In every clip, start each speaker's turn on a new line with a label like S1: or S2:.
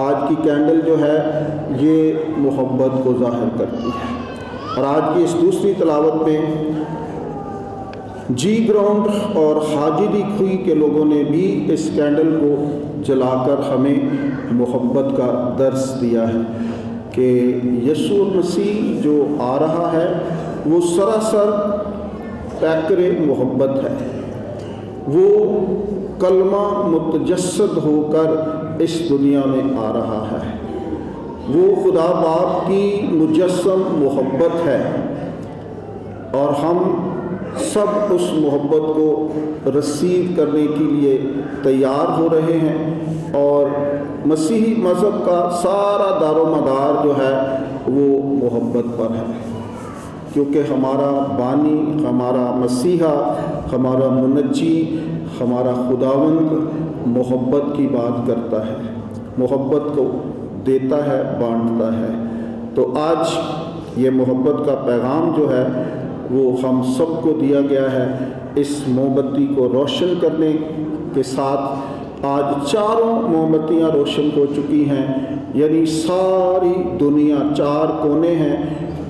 S1: آج کی کینڈل جو ہے یہ محبت کو ظاہر کرتی ہے۔ اور آج کی اس دوسری تلاوت میں جی گراؤنڈ اور حاجی کھوئی کے لوگوں نے بھی اس کینڈل کو جلا کر ہمیں محبت کا درس دیا ہے کہ یسوع مسیح جو آ رہا ہے وہ سراسر پیکر محبت ہے، وہ کلمہ متجسد ہو کر اس دنیا میں آ رہا ہے، وہ خدا باپ کی مجسم محبت ہے، اور ہم سب اس محبت کو رسید کرنے کے لیے تیار ہو رہے ہیں، اور مسیحی مذہب کا سارا دار و مدار جو ہے وہ محبت پر ہے، کیونکہ ہمارا بانی، ہمارا مسیحا، ہمارا منجی، ہمارا خداوند محبت کی بات کرتا ہے، محبت کو دیتا ہے، بانٹتا ہے۔ تو آج یہ محبت کا پیغام جو ہے وہ ہم سب کو دیا گیا ہے۔ اس موم بتی کو روشن کرنے کے ساتھ آج چاروں موم بتیاں روشن ہو چکی ہیں، یعنی ساری دنیا، 4 کونے ہیں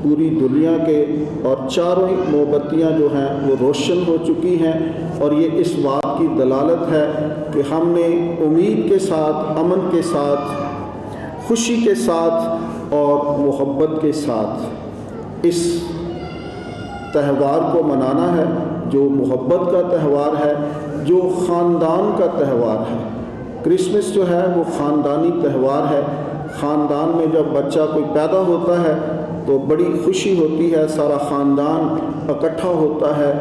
S1: پوری دنیا کے، اور چاروں موم بتیاں جو ہیں وہ روشن ہو چکی ہیں، اور یہ اس بات کی دلالت ہے کہ ہم نے امید کے ساتھ، امن کے ساتھ، خوشی کے ساتھ اور محبت کے ساتھ اس تہوار کو منانا ہے، جو محبت کا تہوار ہے، جو خاندان کا تہوار ہے۔ کرسمس جو ہے وہ خاندانی تہوار ہے۔ خاندان میں جب بچہ کوئی پیدا ہوتا ہے تو بڑی خوشی ہوتی ہے، سارا خاندان اکٹھا ہوتا ہے،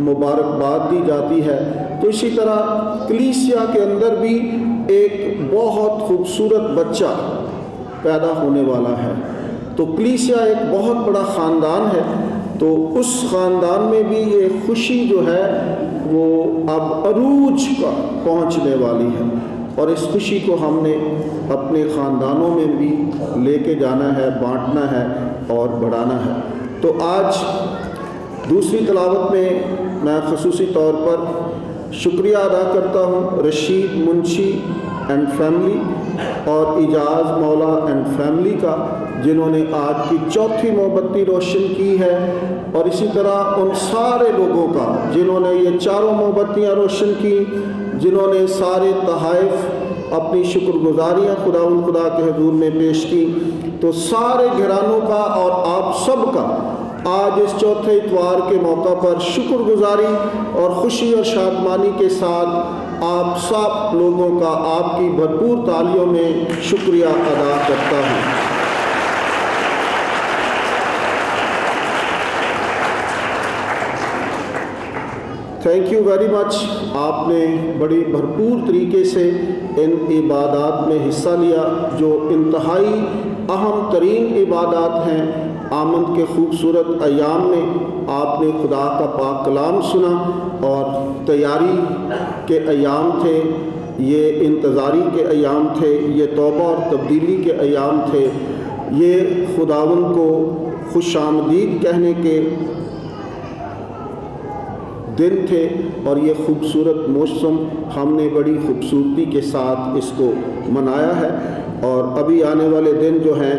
S1: مبارکباد دی جاتی ہے۔ تو اسی طرح کلیسیا کے اندر بھی ایک بہت خوبصورت بچہ پیدا ہونے والا ہے۔ تو کلیسیا ایک بہت بڑا خاندان ہے، تو اس خاندان میں بھی یہ خوشی جو ہے وہ اب عروج کا پہنچنے والی ہے، اور اس خوشی کو ہم نے اپنے خاندانوں میں بھی لے کے جانا ہے، بانٹنا ہے اور بڑھانا ہے۔ تو آج دوسری تلاوت میں میں خصوصی طور پر شکریہ ادا کرتا ہوں رشید منشی اینڈ فیملی اور اعجاز مولا اینڈ فیملی کا، جنہوں نے آج کی 4تھی موم بتی روشن کی ہے، اور اسی طرح ان سارے لوگوں کا جنہوں نے یہ 4 موم بتیاں روشن کی، جنہوں نے سارے تحائف اپنی شکر گزاریاں خدا کے حضور میں پیش کی۔ تو سارے گھرانوں کا اور آپ سب کا آج اس 4تھے اتوار کے موقع پر شکر گزاری اور خوشی اور شادمانی کے ساتھ آپ سب لوگوں کا آپ کی بھرپور تالیوں میں شکریہ ادا کرتا ہوں۔ تھینک یو ویری مچ، آپ نے بڑی بھرپور طریقے سے ان عبادات میں حصہ لیا، جو انتہائی اہم ترین عبادات ہیں۔ آمد کے خوبصورت ایام میں آپ نے خدا کا پاک کلام سنا، اور تیاری کے ایام تھے، یہ انتظاری کے ایام تھے، یہ توبہ اور تبدیلی کے ایام تھے، یہ خداوند کو خوش آمدید کہنے کے دن تھے، اور یہ خوبصورت موسم ہم نے بڑی خوبصورتی کے ساتھ اس کو منایا ہے، اور ابھی آنے والے دن جو ہیں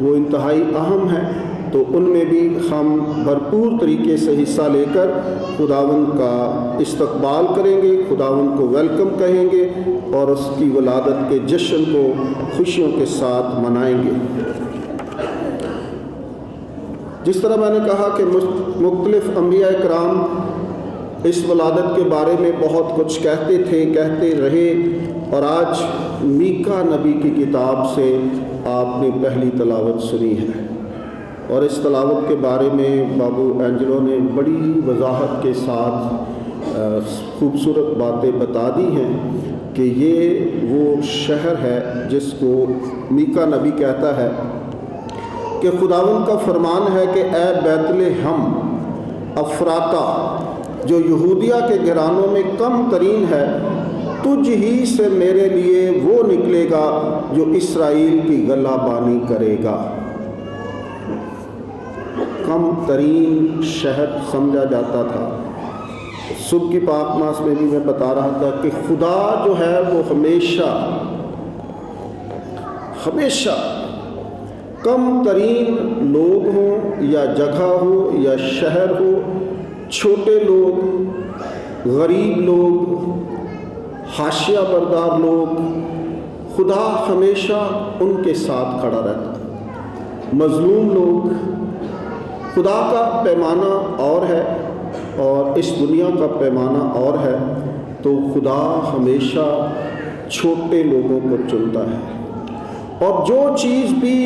S1: وہ انتہائی اہم ہیں، تو ان میں بھی ہم بھرپور طریقے سے حصہ لے کر خداوند کا استقبال کریں گے، خداوند کو ویلکم کہیں گے، اور اس کی ولادت کے جشن کو خوشیوں کے ساتھ منائیں گے۔ جس طرح میں نے کہا کہ مختلف انبیاء کرام اس ولادت کے بارے میں بہت کچھ کہتے تھے، کہتے رہے، اور آج میکا نبی کی کتاب سے آپ نے پہلی تلاوت سنی ہے، اور اس تلاوت کے بارے میں بابو اینجلو نے بڑی وضاحت کے ساتھ خوبصورت باتیں بتا دی ہیں کہ یہ وہ شہر ہے جس کو میکا نبی کہتا ہے کہ خداوند کا فرمان ہے کہ اے بیت لحم افراتا جو یہودیہ کے گھرانوں میں کم ترین ہے، تجھ ہی سے میرے لیے وہ نکلے گا جو اسرائیل کی گلہ بانی کرے گا۔ کم ترین شہر سمجھا جاتا تھا۔ صبح کی پاک ماس میں بھی میں بتا رہا تھا کہ خدا جو ہے وہ ہمیشہ کم ترین لوگ ہوں یا جگہ ہو یا شہر ہو، چھوٹے لوگ، غریب لوگ، حاشیہ بردار لوگ، خدا ہمیشہ ان کے ساتھ کھڑا رہتا ہے۔ مظلوم لوگ، خدا کا پیمانہ اور ہے اور اس دنیا کا پیمانہ اور ہے، تو خدا ہمیشہ چھوٹے لوگوں کو چنتا ہے، اور جو چیز بھی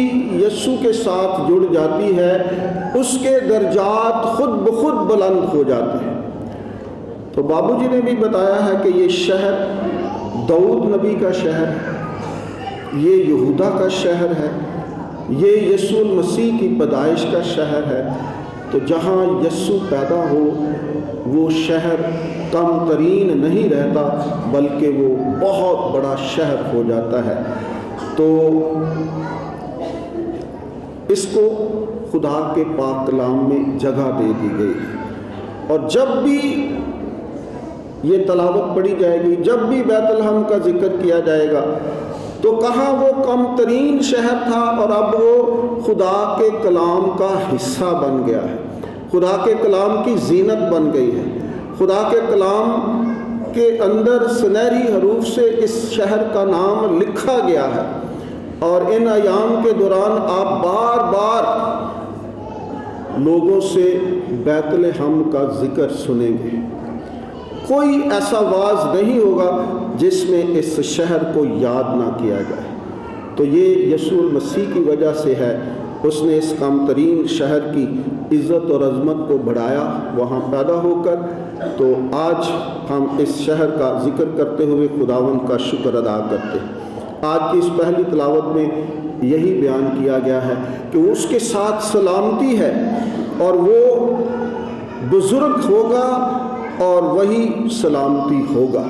S1: یسوع کے ساتھ جڑ جاتی ہے اس کے درجات خود بخود بلند ہو جاتے ہیں۔ تو بابو جی نے بھی بتایا ہے کہ یہ شہر داؤد نبی کا شہر ہے، یہ یہودا کا شہر ہے، یہ یسوع المسیح کی پیدائش کا شہر ہے۔ تو جہاں یسوع پیدا ہو وہ شہر کم ترین نہیں رہتا بلکہ وہ بہت بڑا شہر ہو جاتا ہے۔ تو اس کو خدا کے پاک کلام میں جگہ دے دی گئی ہے، اور جب بھی یہ تلاوت پڑھی جائے گی، جب بھی بیت الحم کا ذکر کیا جائے گا، تو کہاں وہ کم ترین شہر تھا اور اب وہ خدا کے کلام کا حصہ بن گیا ہے، خدا کے کلام کی زینت بن گئی ہے، خدا کے کلام کے اندر سنہری حروف سے اس شہر کا نام لکھا گیا ہے۔ اور ان ایام کے دوران آپ بار بار لوگوں سے بیت الحم کا ذکر سنیں گے، کوئی ایسا واعظ نہیں ہوگا جس میں اس شہر کو یاد نہ کیا جائے۔ تو یہ یسوع المسیح کی وجہ سے ہے، اس نے اس کم ترین شہر کی عزت اور عظمت کو بڑھایا وہاں پیدا ہو کر۔ تو آج ہم اس شہر کا ذکر کرتے ہوئے خداوند کا شکر ادا کرتے ہیں۔ آج کی اس پہلی تلاوت میں یہی بیان کیا گیا ہے کہ اس کے ساتھ سلامتی ہے، اور وہ بزرگ ہوگا اور وہی سلامتی ہوگا،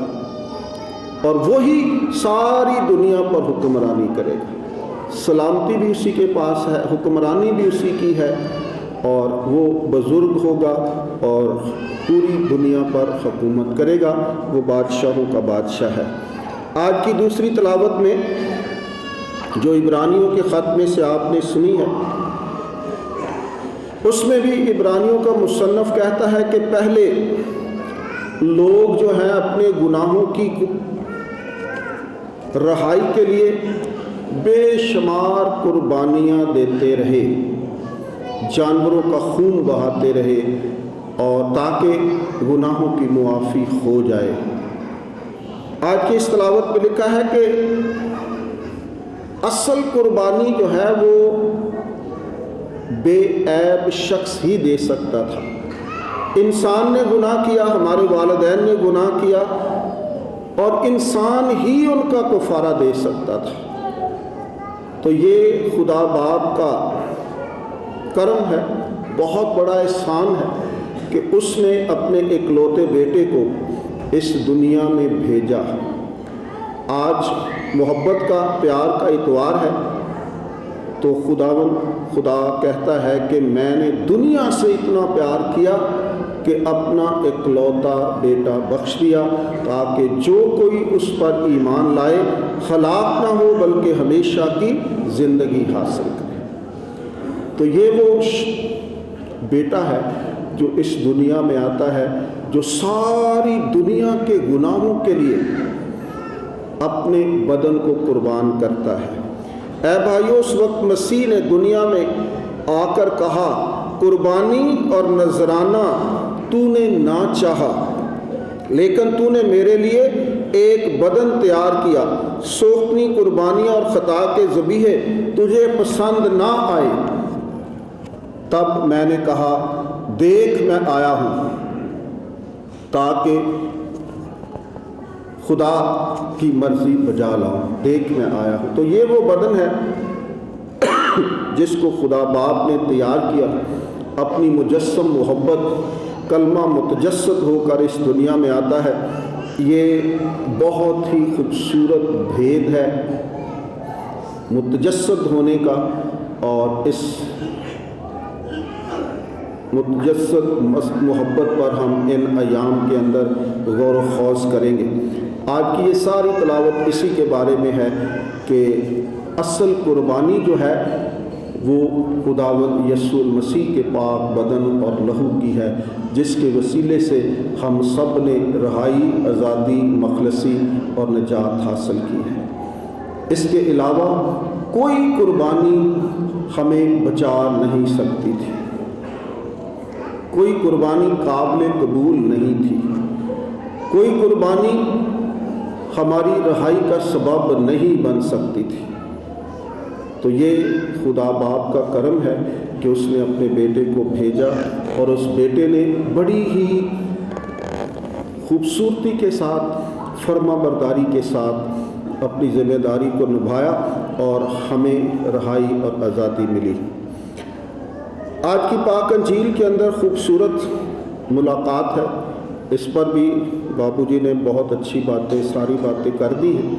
S1: اور وہی ساری دنیا پر حکمرانی کرے گا۔ سلامتی بھی اسی کے پاس ہے، حکمرانی بھی اسی کی ہے، اور وہ بزرگ ہوگا اور پوری دنیا پر حکومت کرے گا۔ وہ بادشاہوں کا بادشاہ ہے۔ آج کی دوسری تلاوت میں جو عبرانیوں کے خط میں سے آپ نے سنی ہے، اس میں بھی عبرانیوں کا مصنف کہتا ہے کہ پہلے لوگ جو ہیں اپنے گناہوں کی رہائی کے لیے بے شمار قربانیاں دیتے رہے، جانوروں کا خون بہاتے رہے، اور تاکہ گناہوں کی معافی ہو جائے۔ آج کی اس تلاوت میں لکھا ہے کہ اصل قربانی جو ہے وہ بے عیب شخص ہی دے سکتا تھا۔ انسان نے گناہ کیا، ہمارے والدین نے گناہ کیا، اور انسان ہی ان کا کفارہ دے سکتا تھا۔ تو یہ خدا باپ کا کرم ہے، بہت بڑا احسان ہے کہ اس نے اپنے اکلوتے بیٹے کو اس دنیا میں بھیجا۔ آج محبت کا، پیار کا اتوار ہے، تو خدا کہتا ہے کہ میں نے دنیا سے اتنا پیار کیا کہ اپنا اکلوتا بیٹا بخش دیا، تاکہ جو کوئی اس پر ایمان لائے ہلاک نہ ہو بلکہ ہمیشہ کی زندگی حاصل کرے۔ تو یہ وہ بیٹا ہے جو اس دنیا میں آتا ہے، جو ساری دنیا کے گناہوں کے لیے اپنے بدن کو قربان کرتا ہے۔ اے بھائیو، اس وقت مسیح نے دنیا میں آ کر کہا، قربانی اور نذرانہ تو نے نہ چاہا، لیکن تو نے میرے لیے ایک بدن تیار کیا۔ سو اپنی قربانیاں اور خطا کے ذبیحے تجھے پسند نہ آئے۔ تب میں نے کہا، دیکھ میں آیا ہوں تاکہ خدا کی مرضی بجا لاؤں۔ دیکھ میں آیا ہوں۔ تو یہ وہ بدن ہے جس کو خدا باپ نے تیار کیا، اپنی مجسم محبت کلمہ متجسد ہو کر اس دنیا میں آتا ہے۔ یہ بہت ہی خوبصورت بھید ہے متجسد ہونے کا، اور اس متجسد محبت پر ہم ان ایام کے اندر غور و خوض کریں گے۔ آج کی یہ ساری تلاوت اسی کے بارے میں ہے کہ اصل قربانی جو ہے وہ خداوند یسوع المسیح کے پاک بدن اور لہو کی ہے، جس کے وسیلے سے ہم سب نے رہائی، آزادی، مخلصی اور نجات حاصل کی ہے۔ اس کے علاوہ کوئی قربانی ہمیں بچا نہیں سکتی تھی، کوئی قربانی قابل قبول نہیں تھی، کوئی قربانی ہماری رہائی کا سبب نہیں بن سکتی تھی۔ تو یہ خدا باپ کا کرم ہے کہ اس نے اپنے بیٹے کو بھیجا، اور اس بیٹے نے بڑی ہی خوبصورتی کے ساتھ، فرما برداری کے ساتھ اپنی ذمہ داری کو نبھایا اور ہمیں رہائی اور آزادی ملی۔ آج کی پاک انجیل کے اندر خوبصورت ملاقات ہے، اس پر بھی بابو جی نے بہت اچھی باتیں، ساری باتیں کر دی ہیں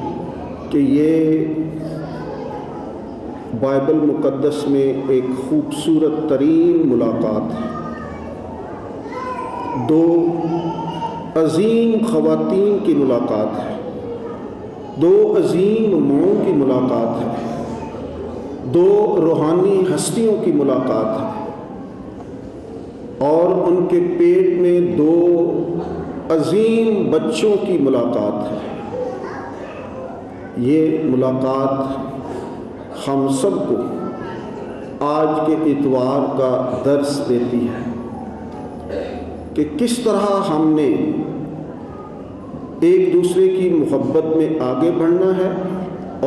S1: کہ یہ بائبل مقدس میں ایک خوبصورت ترین ملاقات ہے۔ دو عظیم خواتین کی ملاقات ہے، دو عظیم ماؤں کی ملاقات ہے، دو روحانی ہستیوں کی ملاقات ہے، اور ان کے پیٹ میں دو عظیم بچوں کی ملاقات ہے۔ یہ ملاقات ہم سب کو آج کے اتوار کا درس دیتی ہے کہ کس طرح ہم نے ایک دوسرے کی محبت میں آگے بڑھنا ہے،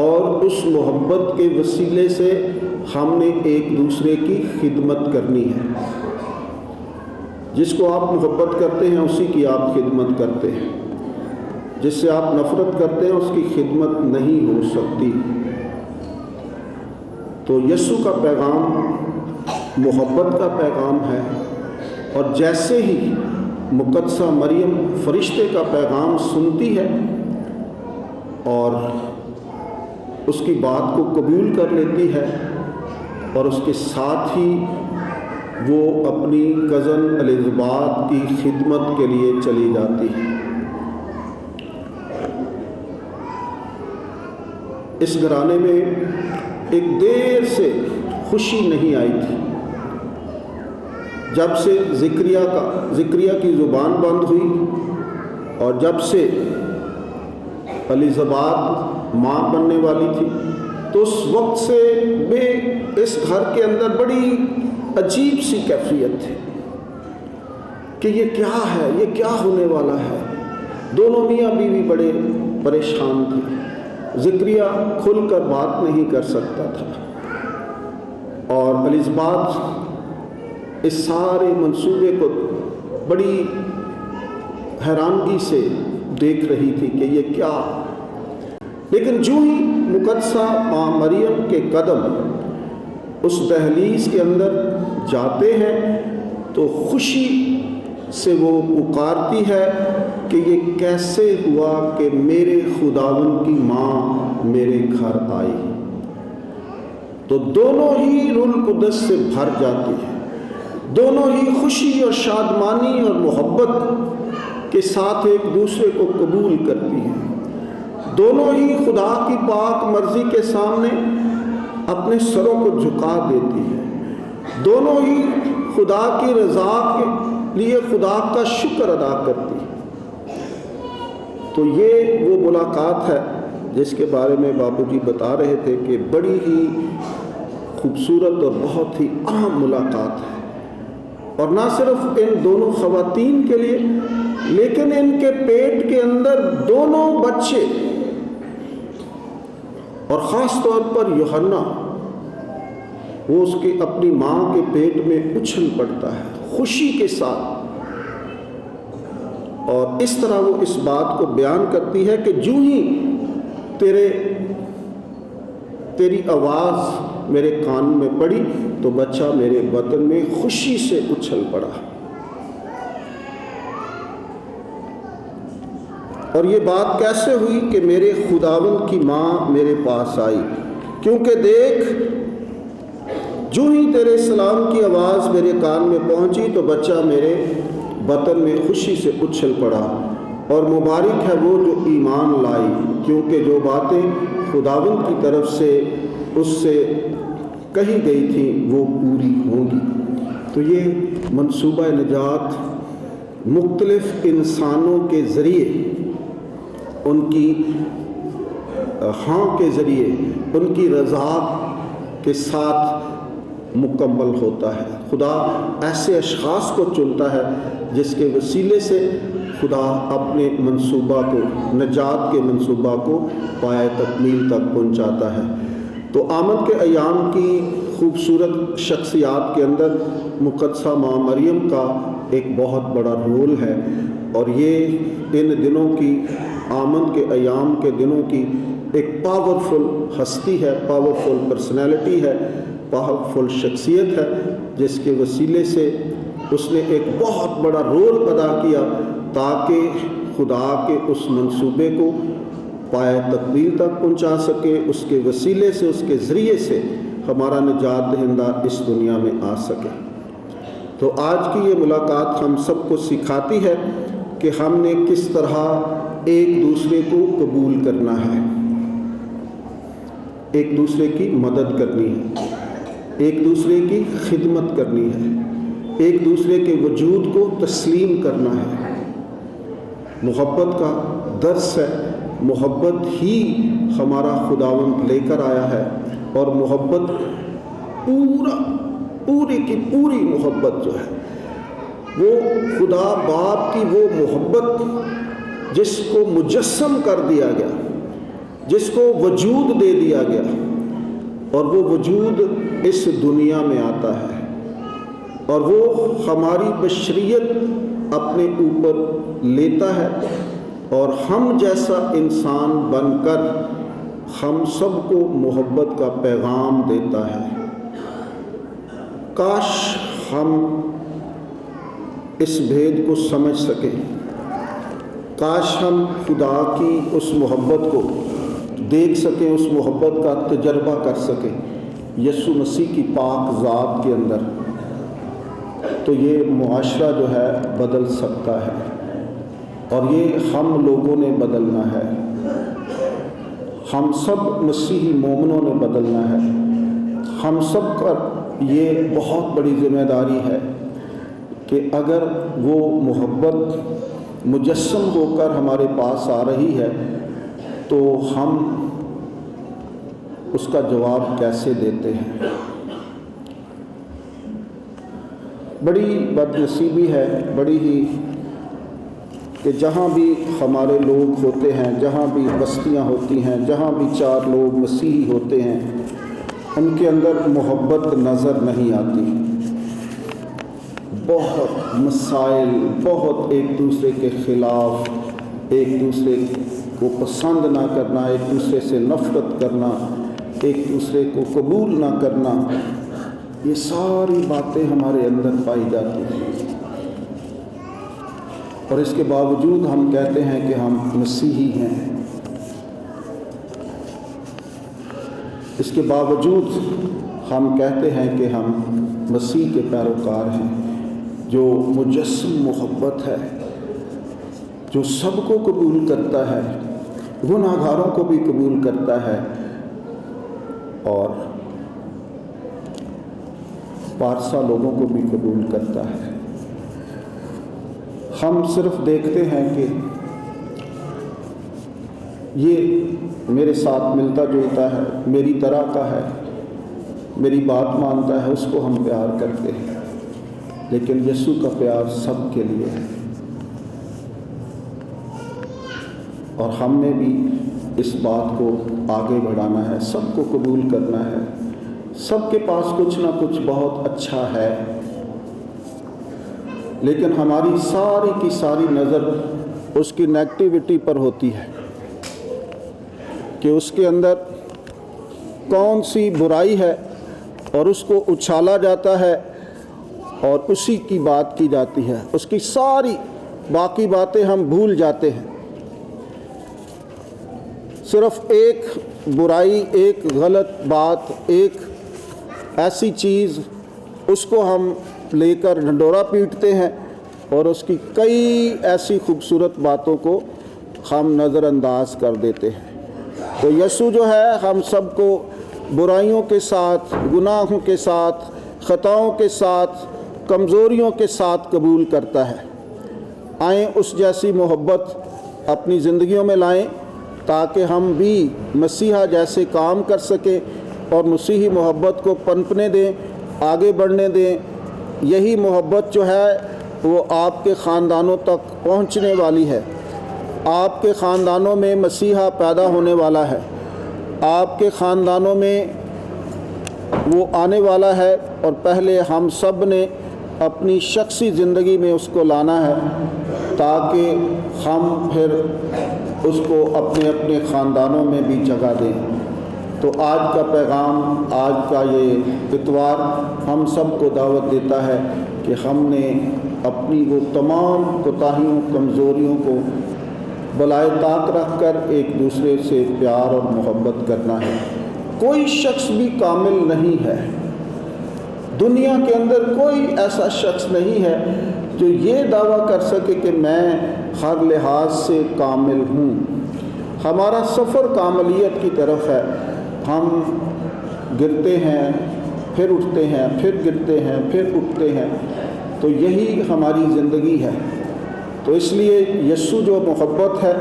S1: اور اس محبت کے وسیلے سے ہم نے ایک دوسرے کی خدمت کرنی ہے۔ جس کو آپ محبت کرتے ہیں اسی کی آپ خدمت کرتے ہیں، جس سے آپ نفرت کرتے ہیں اس کی خدمت نہیں ہو سکتی۔ تو یسوع کا پیغام محبت کا پیغام ہے، اور جیسے ہی مقدسہ مریم فرشتے کا پیغام سنتی ہے اور اس کی بات کو قبول کر لیتی ہے، اور اس کے ساتھ ہی وہ اپنی کزن الزباتھ کی خدمت کے لیے چلی جاتی ہے۔ اس گھرانے میں ایک دیر سے خوشی نہیں آئی تھی۔ جب سے زکریا کی زبان بند ہوئی، اور جب سے الزباتھ ماں بننے والی تھی، تو اس وقت سے اس گھر کے اندر بڑی عجیب سی کیفیت تھی کہ یہ کیا ہے، یہ کیا ہونے والا ہے۔ دونوں میاں بیوی بڑے پریشان تھے۔ زکریا کھل کر بات نہیں کر سکتا تھا، اور الزباتھ اس سارے منصوبے کو بڑی حیرانگی سے دیکھ رہی تھی کہ یہ کیا۔ لیکن جو ہی مقدسہ ماں مریم کے قدم اس دہلیز کے اندر جاتے ہیں تو خوشی سے وہ پکارتی ہے کہ یہ کیسے ہوا کہ میرے خداوند کی ماں میرے گھر آئی۔ تو دونوں ہی روح القدس سے بھر جاتی ہیں، دونوں ہی خوشی اور شادمانی اور محبت کے ساتھ ایک دوسرے کو قبول کرتی ہیں۔ دونوں ہی خدا کی پاک مرضی کے سامنے اپنے سروں کو جھکا دیتی ہیں، دونوں ہی خدا کی رضا کے لیے خدا کا شکر ادا کرتی ہیں۔ تو یہ وہ ملاقات ہے جس کے بارے میں بابو جی بتا رہے تھے کہ بڑی ہی خوبصورت اور بہت ہی اہم ملاقات ہے، اور نہ صرف ان دونوں خواتین کے لیے، لیکن ان کے پیٹ کے اندر دونوں بچے، اور خاص طور پر یوحنا، وہ اس کی اپنی ماں کے پیٹ میں اچھل پڑتا ہے خوشی کے ساتھ، اور اس طرح وہ اس بات کو بیان کرتی ہے کہ جو ہی تیری آواز میرے کان میں پڑی تو بچہ میرے بطن میں خوشی سے اچھل پڑا۔ اور یہ بات کیسے ہوئی کہ میرے خداوند کی ماں میرے پاس آئی؟ کیونکہ دیکھ، جو ہی تیرے سلام کی آواز میرے کان میں پہنچی تو بچہ میرے بطن میں خوشی سے اچھل پڑا۔ اور مبارک ہے وہ جو ایمان لائی، کیونکہ جو باتیں خداوند کی طرف سے اس سے کہی گئی تھیں وہ پوری ہوں گی۔ تو یہ منصوبہ نجات مختلف انسانوں کے ذریعے، ان کی ہاں کے ذریعے، ان کی رضا کے ساتھ مکمل ہوتا ہے۔ خدا ایسے اشخاص کو چنتا ہے جس کے وسیلے سے خدا اپنے منصوبہ کو، نجات کے منصوبہ کو پایہ تکمیل تک پہنچاتا ہے۔ تو آمد کے ایام کی خوبصورت شخصیات کے اندر مقدسہ ماں مریم کا ایک بہت بڑا رول ہے، اور یہ ان دنوں کی، آمد کے ایام کے دنوں کی ایک پاورفل ہستی ہے، پاورفل پرسنالٹی ہے، پاورفل شخصیت ہے، جس کے وسیلے سے اس نے ایک بہت بڑا رول ادا کیا تاکہ خدا کے اس منصوبے کو پایہ تکمیل تک پہنچا سکے، اس کے وسیلے سے، اس کے ذریعے سے ہمارا نجات دہندہ اس دنیا میں آ سکے۔ تو آج کی یہ ملاقات ہم سب کو سکھاتی ہے کہ ہم نے کس طرح ایک دوسرے کو قبول کرنا ہے، ایک دوسرے کی مدد کرنی ہے، ایک دوسرے کی خدمت کرنی ہے، ایک دوسرے کے وجود کو تسلیم کرنا ہے۔ محبت کا درس ہے، محبت ہی ہمارا خداوند لے کر آیا ہے، اور محبت پوری کی پوری محبت جو ہے وہ خدا باپ کی وہ محبت جس کو مجسم کر دیا گیا، جس کو وجود دے دیا گیا، اور وہ وجود اس دنیا میں آتا ہے، اور وہ ہماری بشریت اپنے اوپر لیتا ہے، اور ہم جیسا انسان بن کر ہم سب کو محبت کا پیغام دیتا ہے۔ کاش ہم اس بھید کو سمجھ سکیں، کاش ہم خدا کی اس محبت کو دیکھ سکیں، اس محبت کا تجربہ کر سکیں یسوع مسیح کی پاک ذات کے اندر، تو یہ معاشرہ جو ہے بدل سکتا ہے، اور یہ ہم لوگوں نے بدلنا ہے، ہم سب مسیحی مومنوں نے بدلنا ہے۔ ہم سب کا یہ بہت بڑی ذمہ داری ہے کہ اگر وہ محبت مجسم ہو کر ہمارے پاس آ رہی ہے تو ہم اس کا جواب کیسے دیتے ہیں۔ بڑی بد نصیبی ہے، بڑی ہی، کہ جہاں بھی ہمارے لوگ ہوتے ہیں، جہاں بھی بستیاں ہوتی ہیں، جہاں بھی چار لوگ مسیحی ہوتے ہیں، ان کے اندر محبت نظر نہیں آتی۔ بہت مسائل، بہت ایک دوسرے کے خلاف، ایک دوسرے کو پسند نہ کرنا، ایک دوسرے سے نفرت کرنا، ایک دوسرے کو قبول نہ کرنا، یہ ساری باتیں ہمارے اندر پائی جاتی ہیں، اور اس کے باوجود ہم کہتے ہیں کہ ہم مسیحی ہیں۔ اس کے باوجود ہم کہتے ہیں کہ ہم مسیح کے پیروکار ہیں، جو مجسم محبت ہے، جو سب کو قبول کرتا ہے، گناہگاروں کو بھی قبول کرتا ہے، اور پارسا لوگوں کو بھی قبول کرتا ہے۔ ہم صرف دیکھتے ہیں کہ یہ میرے ساتھ ملتا جلتا ہے، میری طرح کا ہے، میری بات مانتا ہے، اس کو ہم پیار کرتے ہیں، لیکن یسوع کا پیار سب کے لیے ہے، اور ہم نے بھی اس بات کو آگے بڑھانا ہے، سب کو قبول کرنا ہے۔ سب کے پاس کچھ نہ کچھ بہت اچھا ہے، لیکن ہماری ساری کی ساری نظر اس کی نیگیٹیوٹی پر ہوتی ہے کہ اس کے اندر کون سی برائی ہے، اور اس کو اچھالا جاتا ہے اور اسی کی بات کی جاتی ہے، اس کی ساری باقی باتیں ہم بھول جاتے ہیں۔ صرف ایک برائی، ایک غلط بات، ایک ایسی چیز، اس کو ہم لے کر ڈھنڈورا پیٹتے ہیں اور اس کی کئی ایسی خوبصورت باتوں کو ہم نظر انداز کر دیتے ہیں۔ تو یسوع جو ہے ہم سب کو برائیوں کے ساتھ، گناہوں کے ساتھ، خطاؤں کے ساتھ، کمزوریوں کے ساتھ قبول کرتا ہے۔ آئیں اس جیسی محبت اپنی زندگیوں میں لائیں تاکہ ہم بھی مسیحا جیسے کام کر سکیں اور مسیحی محبت کو پنپنے دیں، آگے بڑھنے دیں۔ یہی محبت جو ہے وہ آپ کے خاندانوں تک پہنچنے والی ہے۔ آپ کے خاندانوں میں مسیحا پیدا ہونے والا ہے، آپ کے خاندانوں میں وہ آنے والا ہے، اور پہلے ہم سب نے اپنی شخصی زندگی میں اس کو لانا ہے تاکہ ہم پھر اس کو اپنے اپنے خاندانوں میں بھی جگہ دیں۔ تو آج کا پیغام، آج کا یہ اتوار ہم سب کو دعوت دیتا ہے کہ ہم نے اپنی وہ تمام کوتاہیوں، کمزوریوں کو بالائے طاق رکھ کر ایک دوسرے سے پیار اور محبت کرنا ہے۔ کوئی شخص بھی کامل نہیں ہے، دنیا کے اندر کوئی ایسا شخص نہیں ہے جو یہ دعویٰ کر سکے کہ میں ہر لحاظ سے کامل ہوں۔ ہمارا سفر کاملیت کی طرف ہے۔ ہم گرتے ہیں، پھر اٹھتے ہیں، پھر گرتے ہیں، پھر اٹھتے ہیں، تو یہی ہماری زندگی ہے۔ تو اس لیے یسوع جو محبت ہے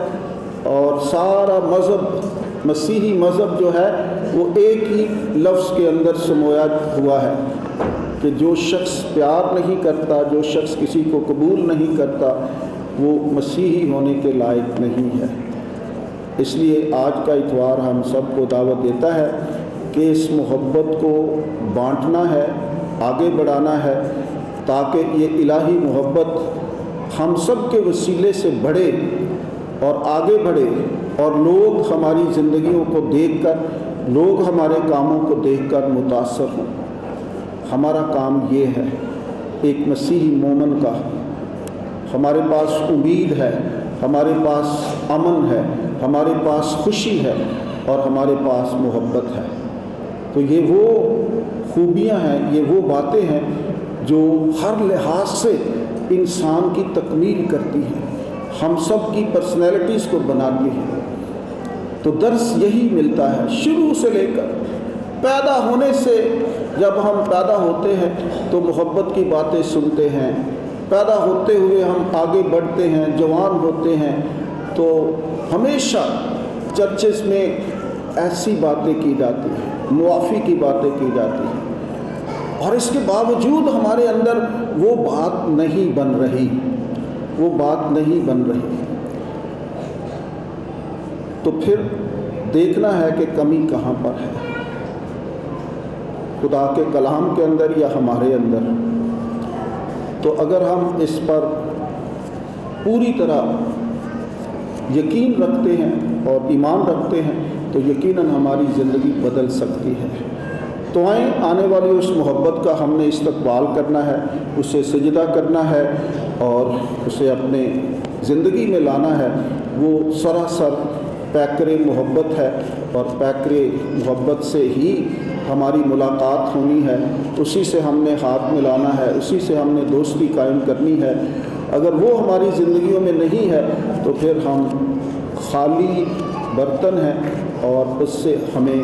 S1: اور سارا مذہب، مسیحی مذہب جو ہے وہ ایک ہی لفظ کے اندر سمویا ہوا ہے کہ جو شخص پیار نہیں کرتا، جو شخص کسی کو قبول نہیں کرتا، وہ مسیحی ہونے کے لائق نہیں ہے۔ اس لیے آج کا اتوار ہم سب کو دعوت دیتا ہے کہ اس محبت کو بانٹنا ہے، آگے بڑھانا ہے، تاکہ یہ الہی محبت ہم سب کے وسیلے سے بڑھے اور آگے بڑھے، اور لوگ ہماری زندگیوں کو دیکھ کر، لوگ ہمارے کاموں کو دیکھ کر متاثر ہوں۔ ہمارا کام یہ ہے، ایک مسیحی مومن کا ہمارے پاس امید ہے، ہمارے پاس امن ہے، ہمارے پاس خوشی ہے، اور ہمارے پاس محبت ہے۔ تو یہ وہ خوبیاں ہیں، یہ وہ باتیں ہیں جو ہر لحاظ سے انسان کی تکمیل کرتی ہیں، ہم سب کی پرسنالٹیز کو بناتی ہیں۔ تو درس یہی ملتا ہے شروع سے لے کر پیدا ہونے سے۔ جب ہم پیدا ہوتے ہیں تو محبت کی باتیں سنتے ہیں، پیدا ہوتے ہوئے ہم آگے بڑھتے ہیں، جوان ہوتے ہیں، تو ہمیشہ چرچز میں ایسی باتیں کی جاتی ہیں، معافی کی باتیں کی جاتی ہیں، اور اس کے باوجود ہمارے اندر وہ بات نہیں بن رہی، وہ بات نہیں بن رہی۔ تو پھر دیکھنا ہے کہ کمی کہاں پر ہے، خدا کے کلام کے اندر یا ہمارے اندر۔ تو اگر ہم اس پر پوری طرح یقین رکھتے ہیں اور ایمان رکھتے ہیں تو یقیناً ہماری زندگی بدل سکتی ہے۔ تو آئیں، آنے والی اس محبت کا ہم نے استقبال کرنا ہے، اسے سجدہ کرنا ہے اور اسے اپنے زندگی میں لانا ہے۔ وہ سراسر پیکر محبت ہے، اور پیکر محبت سے ہی ہماری ملاقات ہونی ہے، اسی سے ہم نے ہاتھ ملانا ہے، اسی سے ہم نے دوستی قائم کرنی ہے۔ اگر وہ ہماری زندگیوں میں نہیں ہے تو پھر ہم خالی برتن ہیں، اور اس سے ہمیں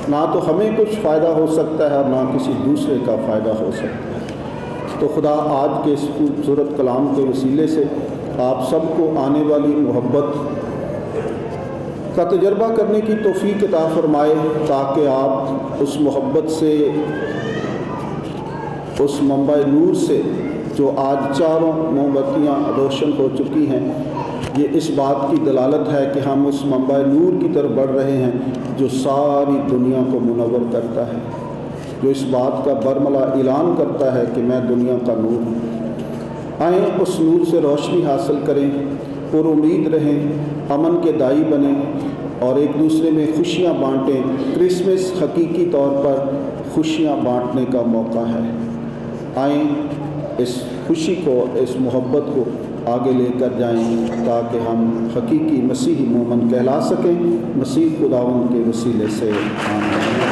S1: نہ تو ہمیں کچھ فائدہ ہو سکتا ہے اور نہ کسی دوسرے کا فائدہ ہو سکتا ہے۔ تو خدا آج کے اس خوبصورت کلام کے وسیلے سے آپ سب کو آنے والی محبت کا تجربہ کرنے کی توفیق عطا فرمائے، تاکہ آپ اس محبت سے، اس منبع نور سے جو آج چاروں موم بتیاں روشن ہو چکی ہیں، یہ اس بات کی دلالت ہے کہ ہم اس منبع نور کی طرف بڑھ رہے ہیں جو ساری دنیا کو منور کرتا ہے، جو اس بات کا برملا اعلان کرتا ہے کہ میں دنیا کا نور ہوں۔ آئیں اس نور سے روشنی حاصل کریں، پر امید رہیں، امن کے دائی بنیں، اور ایک دوسرے میں خوشیاں بانٹیں۔ کرسمس حقیقی طور پر خوشیاں بانٹنے کا موقع ہے۔ آئیں اس خوشی کو، اس محبت کو آگے لے کر جائیں، تاکہ ہم حقیقی مسیحی مومن کہلا سکیں۔ مسیح خداوند کے وسیلے سے آمین۔